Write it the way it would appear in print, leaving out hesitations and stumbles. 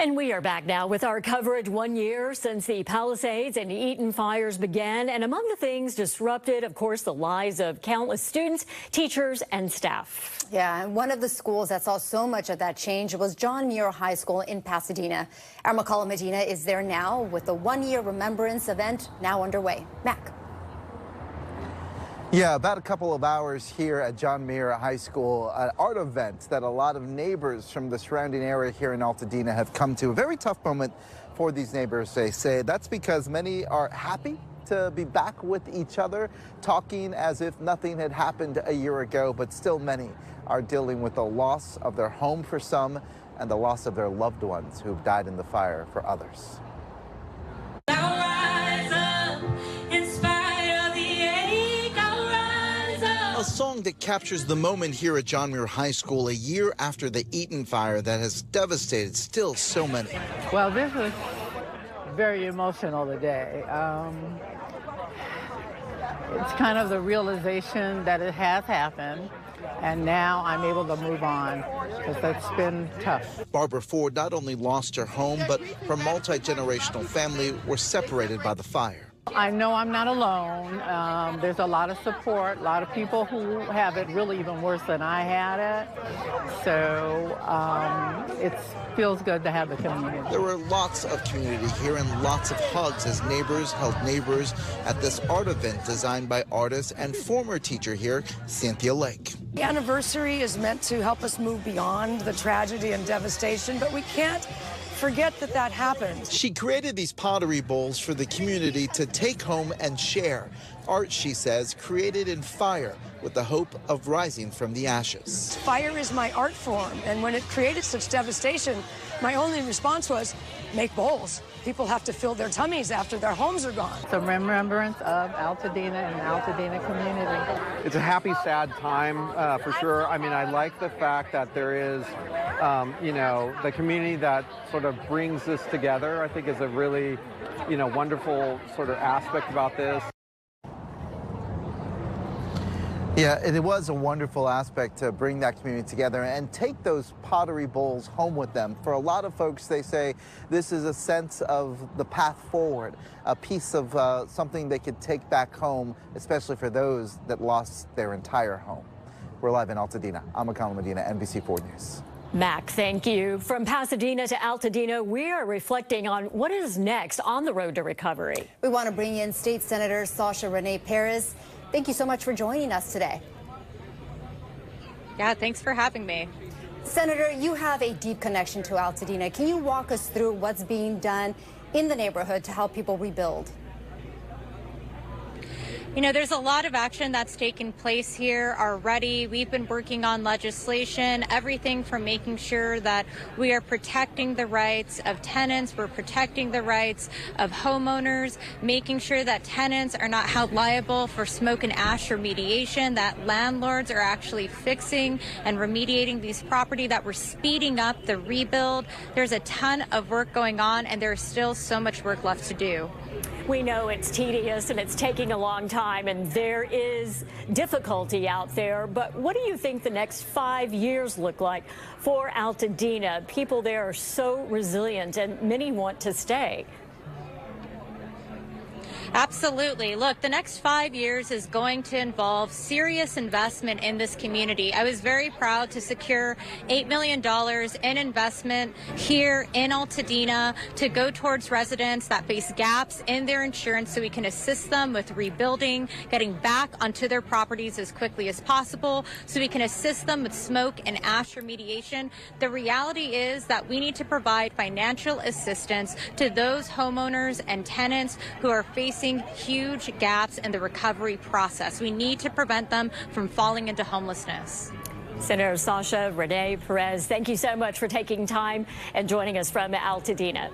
And we are back now with our coverage 1 year since the Palisades and Eaton fires began. And among the things disrupted, of course, the lives of countless students, teachers, and staff. Yeah, and one of the schools that saw so much of that change was John Muir High School in Pasadena. Our Mekahlo Medina is there now with the 1 year remembrance event now underway. Mac. Yeah, about a couple of hours here at John Muir High School, an art event that a lot of neighbors from the surrounding area here in Altadena have come to. A very tough moment for these neighbors, they say. That's because many are happy to be back with each other, talking as if nothing had happened a year ago, but still many are dealing with the loss of their home for some and the loss of their loved ones who've died in the fire for others. A song that captures the moment here at John Muir High School a year after the Eaton Fire that has devastated still so many. Well, this is very emotional today. It's kind of the realization that it has happened, and now I'm able to move on because that's been tough. Barbara Ford not only lost her home, but her multi-generational family were separated by the fire. I know I'm not alone. There's a lot of support, a lot of people who have it really even worse than I had it. So it feels good to have the community. There were lots of community here and lots of hugs as neighbors held neighbors at this art event designed by artist and former teacher here, Cynthia Lake. The anniversary is meant to help us move beyond the tragedy and devastation, but we can't forget that that happened. She created these pottery bowls for the community to take home and share. Art, she says, created in fire with the hope of rising from the ashes. Fire is my art form, and when it created such devastation, my only response was, make bowls. People have to fill their tummies after their homes are gone. It's a remembrance of Altadena and the Altadena community. It's a happy, sad time for sure. I mean, I like the fact that there is, you know, the community that sort of brings this together. I think is a really, you know, wonderful sort of aspect about this. Yeah, it was a wonderful aspect to bring that community together and take those pottery bowls home with them. For a lot of folks, they say this is a sense of the path forward, a piece of something they could take back home, especially for those that lost their entire home. We're live in Altadena. I'm Mekahlo Medina, NBC4 News. Mac, thank you. From Pasadena to Altadena, we are reflecting on what is next on the road to recovery. We want to bring in State Senator Sasha Renee Perez. Thank you so much for joining us today. Yeah, thanks for having me. Senator, you have a deep connection to Altadena. Can you walk us through what's being done in the neighborhood to help people rebuild? You know, there's a lot of action that's taken place here already. We've been working on legislation, everything from making sure that we are protecting the rights of tenants, we're protecting the rights of homeowners, making sure that tenants are not held liable for smoke and ash remediation, that landlords are actually fixing and remediating these property, that we're speeding up the rebuild. There's a ton of work going on, and there's still so much work left to do. We know it's tedious and it's taking a long time and there is difficulty out there, but what do you think the next 5 years look like for Altadena? People there are so resilient and many want to stay. Absolutely. Look, the next 5 years is going to involve serious investment in this community. I was very proud to secure $8 million in investment here in Altadena to go towards residents that face gaps in their insurance so we can assist them with rebuilding, getting back onto their properties as quickly as possible, so we can assist them with smoke and ash remediation. The reality is that we need to provide financial assistance to those homeowners and tenants who are facing huge gaps in the recovery process. We need to prevent them from falling into homelessness. Senator Sasha Renee Perez, thank you so much for taking time and joining us from Altadena.